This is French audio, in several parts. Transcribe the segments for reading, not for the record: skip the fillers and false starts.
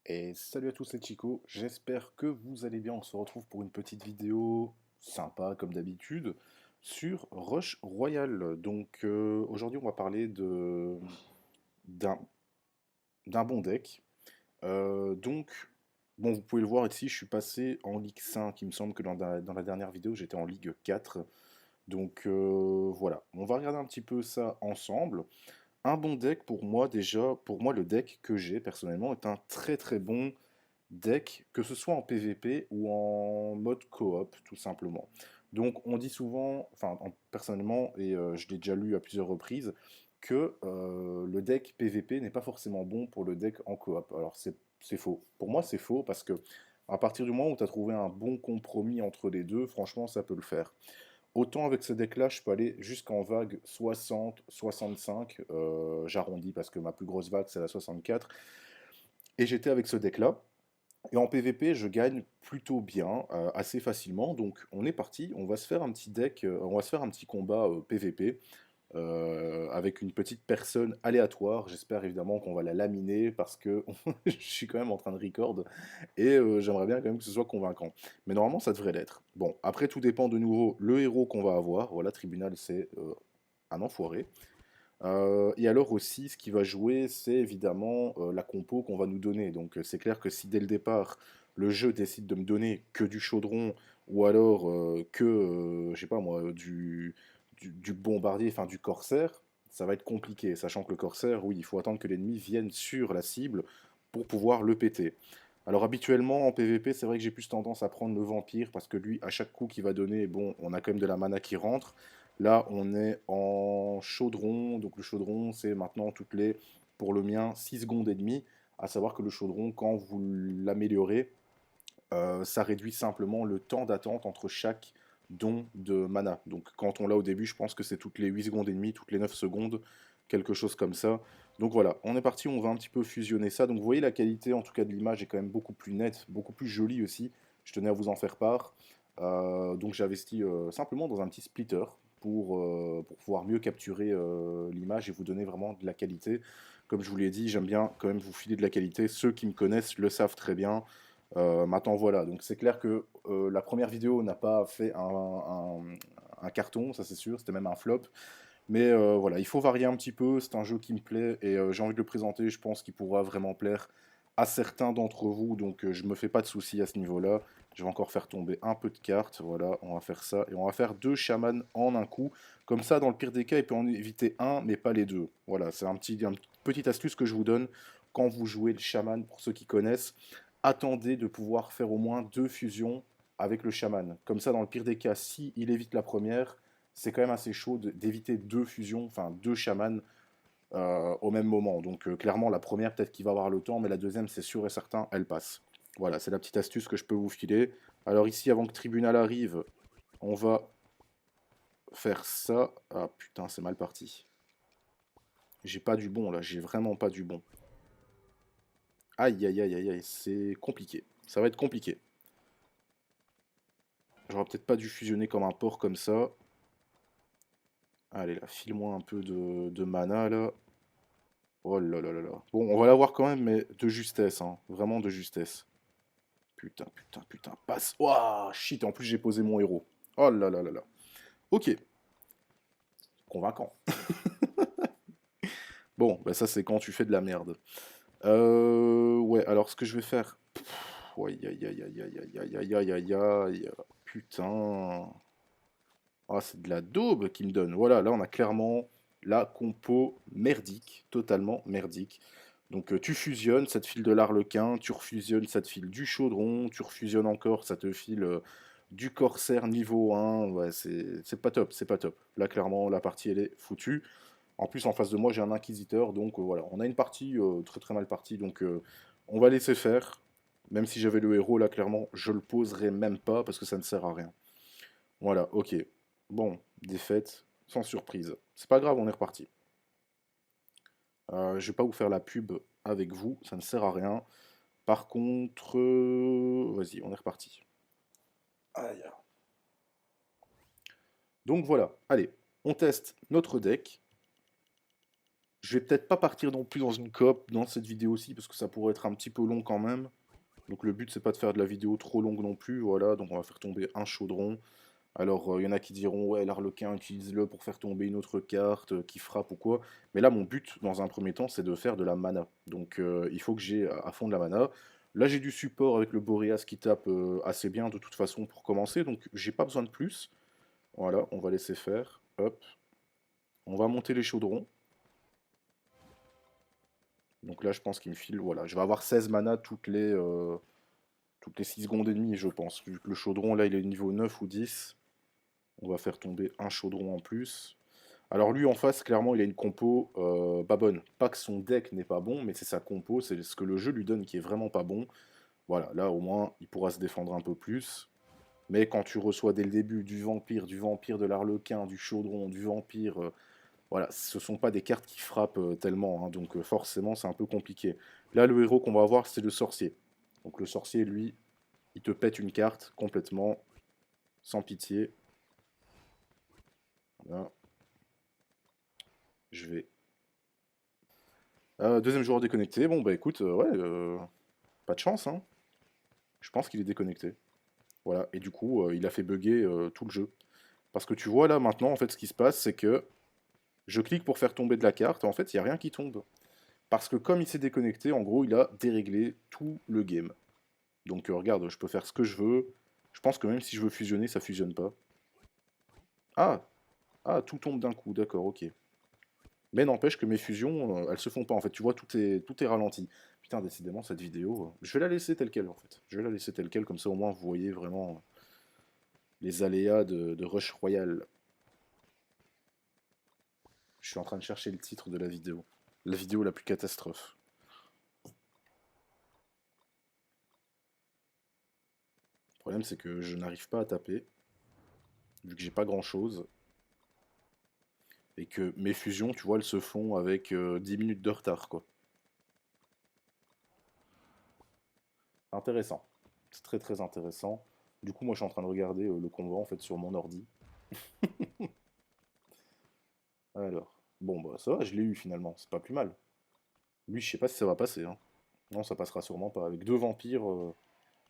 Et salut à tous, c'est Chico, j'espère que vous allez bien. On se retrouve pour une petite vidéo sympa comme d'habitude sur Rush Royale. Aujourd'hui on va parler d'un d'un bon deck. Donc bon, vous pouvez le voir ici, je suis passé en Ligue 5. Il me semble que dans la dernière vidéo j'étais en Ligue 4. Voilà, on va regarder un petit peu ça ensemble. Un bon deck pour moi déjà, pour moi le deck que j'ai personnellement est un très très bon deck, que ce soit en PvP ou en mode coop, tout simplement. Donc on dit souvent, personnellement, et je l'ai déjà lu à plusieurs reprises, que le deck PvP n'est pas forcément bon pour le deck en coop. Alors c'est faux. Pour moi c'est faux parce que à partir du moment où tu as trouvé un bon compromis entre les deux, franchement ça peut le faire. Autant avec ce deck-là, je peux aller jusqu'en vague 60, 65, j'arrondis parce que ma plus grosse vague c'est la 64, et j'étais avec ce deck-là. Et en PvP, je gagne plutôt bien, assez facilement. Donc on est parti, on va se faire un petit deck, on va se faire un petit combat PvP avec une petite personne aléatoire. J'espère évidemment qu'on va la laminer parce que je suis quand même en train de record et j'aimerais bien quand même que ce soit convaincant. Mais normalement, ça devrait l'être. Bon, après tout dépend de nouveau le héros qu'on va avoir. Voilà, Tribunal, c'est un enfoiré. Et alors aussi, ce qui va jouer, c'est évidemment la compo qu'on va nous donner. Donc c'est clair que si dès le départ, le jeu décide de me donner que du chaudron, ou alors je sais pas moi, du bombardier, enfin du corsaire, ça va être compliqué, sachant que le corsaire, oui, il faut attendre que l'ennemi vienne sur la cible pour pouvoir le péter. Alors habituellement en PvP, c'est vrai que j'ai plus tendance à prendre le vampire, parce que lui, à chaque coup qu'il va donner, bon, on a quand même de la mana qui rentre. Là, on est en chaudron. Donc le chaudron, c'est maintenant pour le mien, 6 secondes et demie. À savoir que le chaudron, quand vous l'améliorez, ça réduit simplement le temps d'attente entre chaque don de mana. Donc quand on l'a au début, je pense que c'est toutes les 8 secondes et demie, toutes les 9 secondes, quelque chose comme ça. Donc voilà, on est parti, on va un petit peu fusionner ça. Donc vous voyez, la qualité en tout cas de l'image est quand même beaucoup plus nette, beaucoup plus jolie aussi. Je tenais à vous en faire part. Donc j'ai investi simplement dans un petit splitter pour pouvoir mieux capturer l'image et vous donner vraiment de la qualité. Comme je vous l'ai dit, j'aime bien quand même vous filer de la qualité. Ceux qui me connaissent le savent très bien. Maintenant voilà, donc c'est clair que la première vidéo n'a pas fait un carton, ça c'est sûr, c'était même un flop. Mais voilà, il faut varier un petit peu, c'est un jeu qui me plaît et j'ai envie de le présenter, je pense qu'il pourra vraiment plaire à certains d'entre vous, donc je me fais pas de soucis à ce niveau-là. Je vais encore faire tomber un peu de cartes, voilà, on va faire ça, et on va faire deux chamans en un coup. Comme ça, dans le pire des cas, il peut en éviter un, mais pas les deux. Voilà, c'est une petite astuce que je vous donne quand vous jouez le chaman, pour ceux qui connaissent. Attendez de pouvoir faire au moins deux fusions avec le chaman. Comme ça, dans le pire des cas, si il évite la première, c'est quand même assez chaud d'éviter deux fusions, enfin deux chamans au même moment. Donc clairement, la première, peut-être qu'il va avoir le temps, mais la deuxième, c'est sûr et certain, elle passe. Voilà, c'est la petite astuce que je peux vous filer. Alors ici, avant que Tribunal arrive, on va faire ça. Ah putain, c'est mal parti. J'ai pas du bon là, j'ai vraiment pas du bon. Aïe aïe aïe aïe aïe, c'est compliqué. Ça va être compliqué. J'aurais peut-être pas dû fusionner comme un porc comme ça. Allez là, file-moi un peu de mana là. Oh là là là là. Bon, on va l'avoir quand même, mais de justesse, hein. Vraiment de justesse. Putain, putain, putain. Passe. Ouah, shit, en plus j'ai posé mon héros. Oh là là là là. Ok, convaincant. Bon, bah ça c'est quand tu fais de la merde. Ouais, alors ce que je vais faire. Ouais, aïe aïe aïe aïe aïe aïe aïe aïe aïe aïe. Putain. Ah, c'est de la daube qu'il me donne. Voilà, là on a clairement la compo merdique, totalement merdique. Donc tu fusionnes, ça te file de l'arlequin, tu refusionnes, ça te file du chaudron, tu refusionnes encore, ça te file du corsaire niveau 1. Ouais, c'est pas top, c'est pas top. Là clairement, la partie elle est foutue. En plus en face de moi j'ai un inquisiteur, donc voilà, on a une partie très très mal partie, donc on va laisser faire. Même si j'avais le héros, là clairement, je le poserai même pas parce que ça ne sert à rien. Voilà, ok. Bon, défaite, sans surprise. C'est pas grave, on est reparti. Je vais pas vous faire la pub avec vous, ça ne sert à rien. Par contre, vas-y, on est reparti. Aïe. Donc voilà, allez, on teste notre deck. Je vais peut-être pas partir non plus dans une coop dans cette vidéo aussi, parce que ça pourrait être un petit peu long quand même. Donc le but c'est pas de faire de la vidéo trop longue non plus, voilà, donc on va faire tomber un chaudron. Alors il y en a qui diront ouais l'arlequin utilise-le pour faire tomber une autre carte qui frappe ou quoi. Mais là mon but dans un premier temps c'est de faire de la mana. Donc il faut que j'ai à fond de la mana. Là j'ai du support avec le Boreas qui tape assez bien de toute façon pour commencer, donc j'ai pas besoin de plus. Voilà, on va laisser faire. Hop. On va monter les chaudrons. Donc là je pense qu'il me file, voilà, je vais avoir 16 mana toutes les 6 secondes et demie je pense. Vu que le chaudron là il est niveau 9 ou 10. On va faire tomber un chaudron en plus. Alors lui en face, clairement, il a une compo pas bonne. Pas que son deck n'est pas bon, mais c'est sa compo, c'est ce que le jeu lui donne qui est vraiment pas bon. Voilà, là au moins, il pourra se défendre un peu plus. Mais quand tu reçois dès le début du vampire de l'arlequin, du chaudron, du vampire, voilà, ce sont pas des cartes qui frappent tellement, hein, donc forcément c'est un peu compliqué. Là, le héros qu'on va avoir, c'est le sorcier. Donc le sorcier, lui, il te pète une carte complètement, sans pitié. Voilà, je vais deuxième joueur déconnecté. Bon, bah écoute, ouais, pas de chance, hein. Je pense qu'il est déconnecté. Voilà, et du coup, il a fait bugger tout le jeu. Parce que tu vois là, maintenant, en fait, ce qui se passe, c'est que je clique pour faire tomber de la carte, et en fait, il n'y a rien qui tombe. Parce que comme il s'est déconnecté, en gros, il a déréglé tout le game. Donc regarde, je peux faire ce que je veux. Je pense que même si je veux fusionner, ça fusionne pas. Ah, ah, tout tombe d'un coup, d'accord, ok. Mais n'empêche que mes fusions, elles se font pas en fait. Tu vois, tout est ralenti. Putain, décidément, cette vidéo, je vais la laisser telle quelle en fait. Je vais la laisser telle quelle, comme ça au moins vous voyez vraiment les aléas de Rush Royale. Je suis en train de chercher le titre de la vidéo. La vidéo la plus catastrophe. Le problème, c'est que je n'arrive pas à taper, vu que j'ai pas grand chose. Et que mes fusions, tu vois, elles se font avec 10 minutes de retard, quoi. Intéressant. C'est très très intéressant. Du coup, moi, je suis en train de regarder le combat en fait sur mon ordi. Alors, bon, bah ça va, je l'ai eu finalement, c'est pas plus mal. Lui, je sais pas si ça va passer, hein. Non, ça passera sûrement pas. Avec deux vampires,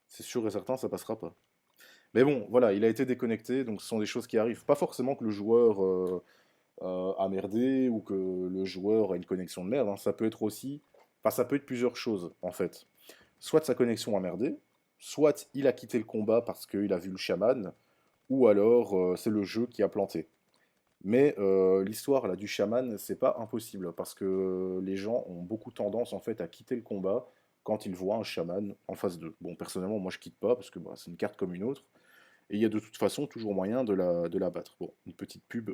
c'est sûr et certain, ça passera pas. Mais bon, voilà, il a été déconnecté, donc ce sont des choses qui arrivent. Pas forcément que le joueur a merdé ou que le joueur a une connexion de merde, hein. Ça peut être aussi. Enfin, ça peut être plusieurs choses, en fait. Soit sa connexion a merdé, soit il a quitté le combat parce qu'il a vu le chaman, ou alors c'est le jeu qui a planté. Mais l'histoire là du chaman, c'est pas impossible parce que les gens ont beaucoup tendance en fait à quitter le combat quand ils voient un chaman en face d'eux. Bon, personnellement, moi je quitte pas parce que bah, c'est une carte comme une autre et il y a de toute façon toujours moyen de la battre. Bon, une petite pub.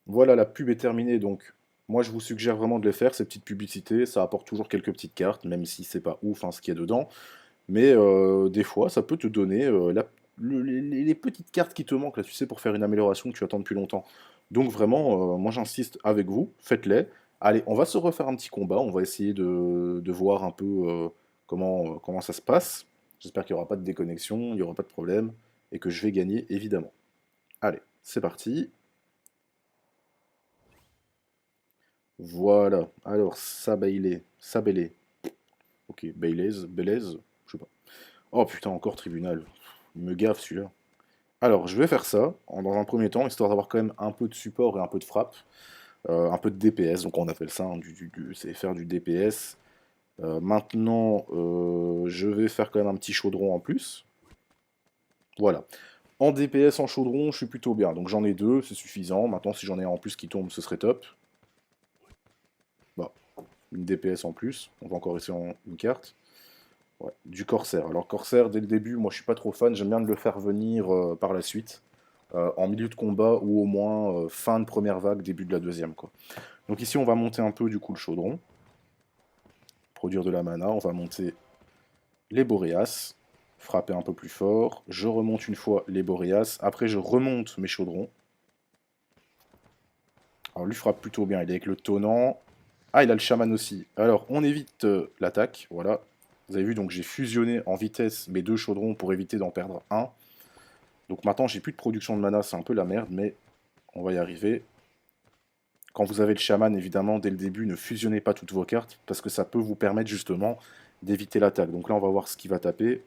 Voilà, la pub est terminée donc. Moi, je vous suggère vraiment de les faire, ces petites publicités. Ça apporte toujours quelques petites cartes, même si c'est pas ouf hein, ce qu'il y a dedans. Mais des fois, ça peut te donner les petites cartes qui te manquent, là, tu sais, pour faire une amélioration que tu attends depuis longtemps. Donc vraiment, moi j'insiste avec vous, faites-les. Allez, on va se refaire un petit combat, on va essayer de voir un peu comment ça se passe. J'espère qu'il n'y aura pas de déconnexion, il n'y aura pas de problème, et que je vais gagner, évidemment. Allez, c'est parti. Voilà, alors, ça Bailey. Ok, Belaise, je sais pas. Oh putain, encore tribunal. Il me gaffe celui-là. Alors, je vais faire ça dans un premier temps, histoire d'avoir quand même un peu de support et un peu de frappe, un peu de DPS, donc on appelle ça, hein, c'est faire du DPS. Maintenant, je vais faire quand même un petit chaudron en plus. Voilà. En DPS, en chaudron, je suis plutôt bien. Donc j'en ai deux, c'est suffisant. Maintenant, si j'en ai un en plus qui tombe, ce serait top. Bon, une DPS en plus. On va encore essayer une carte. Ouais, du Corsair. Alors Corsair, dès le début, moi je suis pas trop fan, j'aime bien de le faire venir par la suite, en milieu de combat ou au moins fin de première vague, début de la deuxième, quoi. Donc ici on va monter un peu du coup le chaudron, produire de la mana, on va monter les Boréas, frapper un peu plus fort, je remonte une fois les Boréas, après je remonte mes chaudrons. Alors lui frappe plutôt bien, il est avec le tonnant. Ah, il a le chaman aussi. Alors on évite l'attaque, voilà. Vous avez vu, donc j'ai fusionné en vitesse mes deux chaudrons pour éviter d'en perdre un. Donc maintenant, j'ai plus de production de mana, c'est un peu la merde, mais on va y arriver. Quand vous avez le chaman, évidemment, dès le début, ne fusionnez pas toutes vos cartes, parce que ça peut vous permettre justement d'éviter l'attaque. Donc là, on va voir ce qu'il va taper.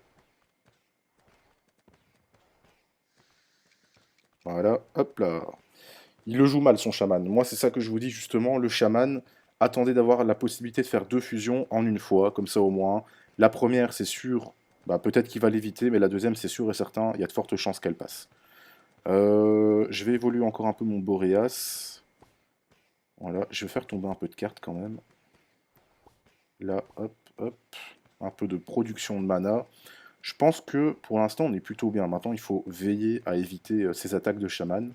Voilà, hop là. Il le joue mal, son chaman. Moi, c'est ça que je vous dis, justement, le chaman, attendez d'avoir la possibilité de faire deux fusions en une fois, comme ça au moins. La première, c'est sûr, bah, peut-être qu'il va l'éviter, mais la deuxième, c'est sûr et certain, il y a de fortes chances qu'elle passe. Je vais évoluer encore un peu mon Boréas. Voilà, je vais faire tomber un peu de cartes quand même. Là, hop, hop. Un peu de production de mana. Je pense que pour l'instant, on est plutôt bien. Maintenant, il faut veiller à éviter ces attaques de chaman.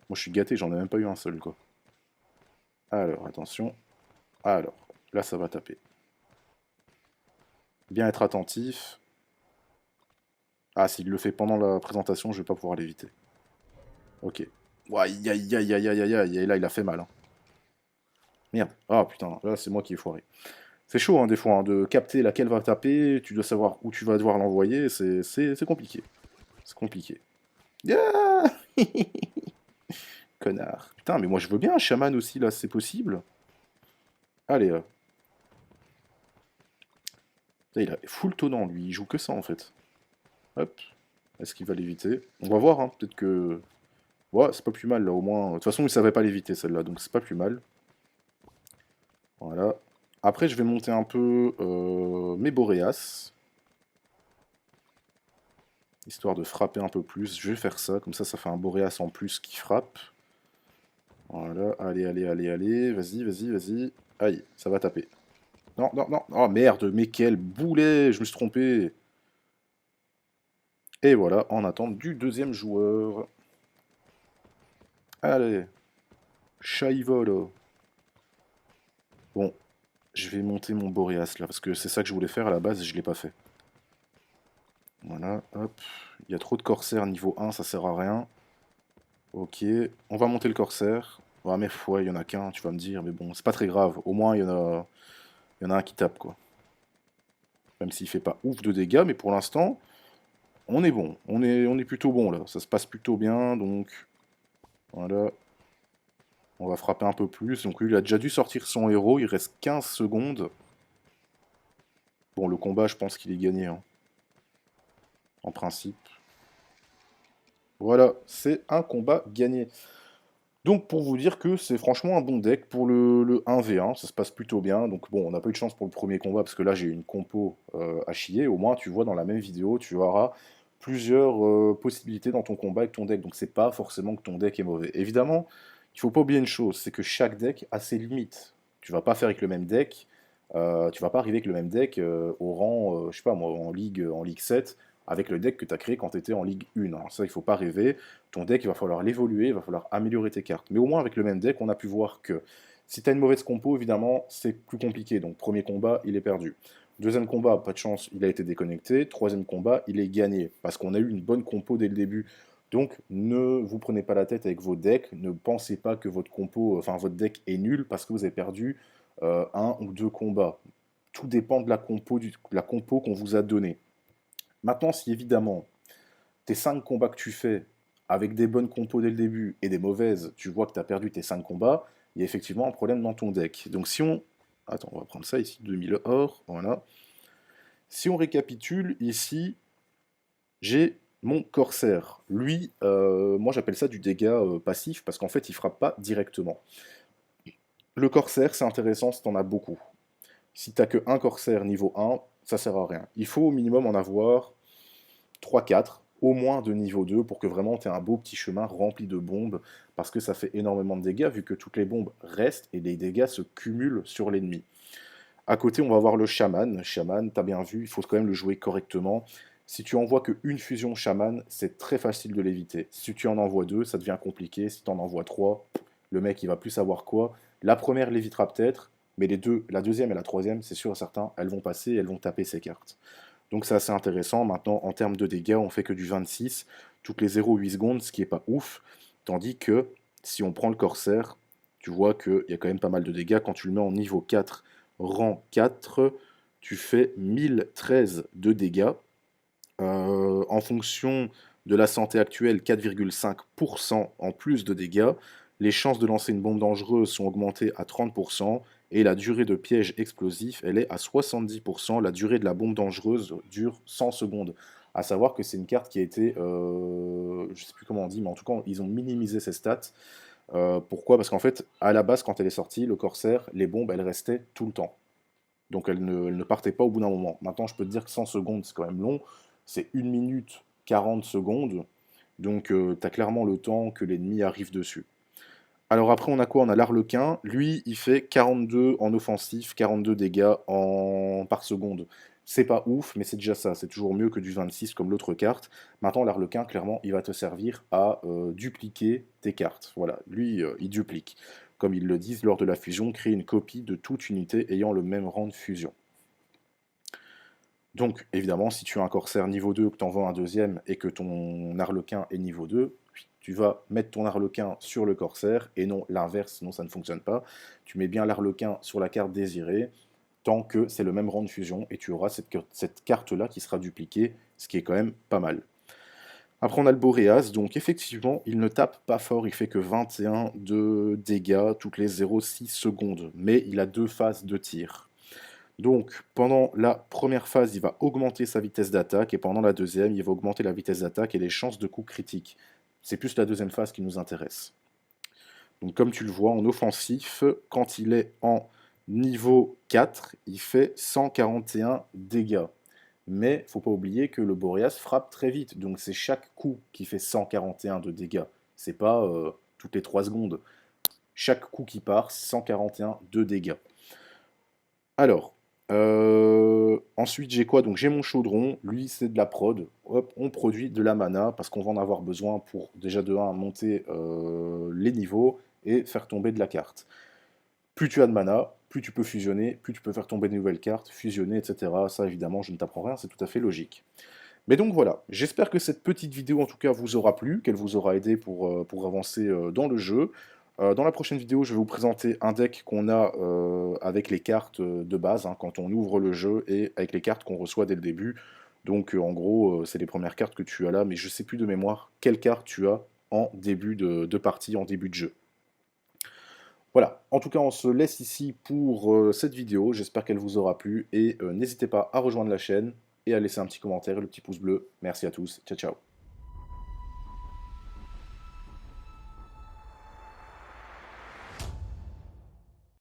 Moi, je suis gâté, j'en ai même pas eu un seul, quoi. Alors, attention. Alors, là, ça va taper. Bien être attentif. Ah, s'il le fait pendant la présentation, je vais pas pouvoir l'éviter. Ok. Aïe, aïe, aïe, aïe, aïe, aïe, aïe, et là, il a fait mal, hein. Merde. Ah, putain, là, c'est moi qui ai foiré. C'est chaud, hein, des fois, hein, de capter laquelle va taper, tu dois savoir où tu vas devoir l'envoyer, c'est compliqué. C'est compliqué. Yeah. Connard. Putain, mais moi, je veux bien un chaman aussi, là, c'est possible. Allez, il a full tonnant, lui, il joue que ça, en fait. Hop. Est-ce qu'il va l'éviter? On va voir, hein, peut-être que... Ouais, c'est pas plus mal, là, au moins. De toute façon, il savait pas l'éviter, celle-là, donc c'est pas plus mal. Voilà. Après, je vais monter un peu mes Boréas, histoire de frapper un peu plus. Je vais faire ça, comme ça fait un Boréas en plus qui frappe. Voilà, allez, allez, allez, allez, vas-y, vas-y, vas-y. Aïe, ça va taper. Non, non, non, oh merde, mais quel boulet, je me suis trompé. Et voilà, en attente du deuxième joueur. Allez, Chaivolo. Bon, je vais monter mon Boréas là, parce que c'est ça que je voulais faire à la base et je l'ai pas fait. Voilà, hop. Il y a trop de corsaires niveau 1, ça sert à rien. Ok, on va monter le corsaire. Ah mais ouais, il y en a qu'un, tu vas me dire, mais bon, c'est pas très grave. Au moins, il y en a un qui tape, quoi. Même s'il fait pas ouf de dégâts, mais pour l'instant, on est bon. On est plutôt bon, là. Ça se passe plutôt bien, donc... Voilà. On va frapper un peu plus. Donc lui, il a déjà dû sortir son héros. Il reste 15 secondes. Bon, le combat, je pense qu'il est gagné, hein, en principe. Voilà, c'est un combat gagné. Donc pour vous dire que c'est franchement un bon deck pour le 1v1, ça se passe plutôt bien. Donc bon, on n'a pas eu de chance pour le premier combat parce que là j'ai une compo à chier. Au moins tu vois dans la même vidéo, tu auras plusieurs possibilités dans ton combat avec ton deck. Donc c'est pas forcément que ton deck est mauvais. Évidemment, il faut pas oublier une chose, c'est que chaque deck a ses limites. Tu vas pas faire avec le même deck, tu vas pas arriver avec le même deck au rang, je sais pas moi, en Ligue 7 avec le deck que tu as créé quand tu étais en Ligue 1. Alors ça, il faut pas rêver. Ton deck, il va falloir l'évoluer, il va falloir améliorer tes cartes. Mais au moins, avec le même deck, on a pu voir que si tu as une mauvaise compo, évidemment, c'est plus compliqué. Donc, premier combat, il est perdu. Deuxième combat, pas de chance, il a été déconnecté. Troisième combat, il est gagné. Parce qu'on a eu une bonne compo dès le début. Donc, ne vous prenez pas la tête avec vos decks. Ne pensez pas que votre compo, enfin votre deck est nul parce que vous avez perdu un ou deux combats. Tout dépend de la compo qu'on vous a donnée. Maintenant, si évidemment, tes 5 combats que tu fais avec des bonnes compos dès le début et des mauvaises, tu vois que tu as perdu tes 5 combats, il y a effectivement un problème dans ton deck. Donc si on... Attends, on va prendre ça ici, 2000 or, voilà. Si on récapitule, ici, j'ai mon corsaire. Lui, moi j'appelle ça du dégât passif, parce qu'en fait, il frappe pas directement. Le corsaire, c'est intéressant si tu en as beaucoup. Si t'as que un corsaire niveau 1, ça sert à rien. Il faut au minimum en avoir 3-4, au moins de niveau 2, pour que vraiment tu aies un beau petit chemin rempli de bombes, parce que ça fait énormément de dégâts, vu que toutes les bombes restent et les dégâts se cumulent sur l'ennemi. À côté, on va voir le chaman. Chaman, t'as bien vu, il faut quand même le jouer correctement. Si tu envoies qu'une fusion chaman, c'est très facile de l'éviter. Si tu en envoies deux, ça devient compliqué. Si tu en envoies trois, le mec il va plus savoir quoi. La première l'évitera peut-être, mais les deux, la deuxième et la troisième, c'est sûr et certain, elles vont passer, elles vont taper ses cartes. Donc c'est assez intéressant. Maintenant, en termes de dégâts, on fait que du 26, toutes les 0,8 secondes, ce qui est pas ouf. Tandis que si on prend le corsaire, tu vois qu'il y a quand même pas mal de dégâts. Quand tu le mets en niveau 4, rang 4, tu fais 1013 de dégâts. En fonction de la santé actuelle, 4,5% en plus de dégâts. les chances de lancer une bombe dangereuse sont augmentées à 30%, et la durée de piège explosif, elle est à 70%. La durée de la bombe dangereuse dure 100 secondes. À savoir que c'est une carte qui a été, je sais plus comment on dit, mais en tout cas, ils ont minimisé ses stats. Pourquoi? Parce qu'en fait, à la base, quand elle est sortie, le Corsair, les bombes, elles restaient tout le temps. Donc elles ne partaient pas au bout d'un moment. Maintenant, je peux te dire que 100 secondes, c'est quand même long. C'est 1 minute 40 secondes. Donc tu as clairement le temps que l'ennemi arrive dessus. Alors après, on a quoi? On a l'Arlequin. Lui, il fait 42 en offensif, 42 dégâts par seconde. C'est pas ouf, mais c'est déjà ça. C'est toujours mieux que du 26 comme l'autre carte. Maintenant, l'Arlequin, clairement, il va te servir à dupliquer tes cartes. Voilà, lui, il duplique. Comme ils le disent, lors de la fusion, crée une copie de toute unité ayant le même rang de fusion. Donc, évidemment, si tu as un Corsair niveau 2, que tu en vends un deuxième et que ton Arlequin est niveau 2, tu vas mettre ton Arlequin sur le Corsair et non l'inverse, sinon ça ne fonctionne pas. Tu mets bien l'Arlequin sur la carte désirée tant que c'est le même rang de fusion et tu auras cette carte-là qui sera dupliquée, ce qui est quand même pas mal. Après, on a le Boréas, donc effectivement, il ne tape pas fort, il fait que 21 de dégâts toutes les 0,6 secondes, mais il a 2 phases de tir. Donc, pendant la première phase, il va augmenter sa vitesse d'attaque, et pendant la deuxième, il va augmenter la vitesse d'attaque et les chances de coups critiques. C'est plus la deuxième phase qui nous intéresse. Donc, comme tu le vois, en offensif, quand il est en niveau 4, il fait 141 dégâts. Mais il ne faut pas oublier que le Boreas frappe très vite, donc c'est chaque coup qui fait 141 de dégâts. C'est pas toutes les 3 secondes. Chaque coup qui part, 141 de dégâts. Alors, ensuite j'ai quoi? Donc j'ai mon chaudron, lui c'est de la prod. Hop, on produit de la mana parce qu'on va en avoir besoin pour déjà de 1 monter les niveaux et faire tomber de la carte. Plus tu as de mana, plus tu peux fusionner, plus tu peux faire tomber de nouvelles cartes, fusionner, etc. Ça évidemment je ne t'apprends rien, c'est tout à fait logique. Mais donc voilà, j'espère que cette petite vidéo en tout cas vous aura plu, qu'elle vous aura aidé pour avancer dans le jeu. Dans la prochaine vidéo, je vais vous présenter un deck qu'on a avec les cartes de base, hein, quand on ouvre le jeu, et avec les cartes qu'on reçoit dès le début. Donc en gros, c'est les premières cartes que tu as là, mais je ne sais plus de mémoire quelle carte tu as en début de partie, en début de jeu. Voilà, en tout cas on se laisse ici pour cette vidéo, j'espère qu'elle vous aura plu, et n'hésitez pas à rejoindre la chaîne, et à laisser un petit commentaire et le petit pouce bleu. Merci à tous, ciao ciao.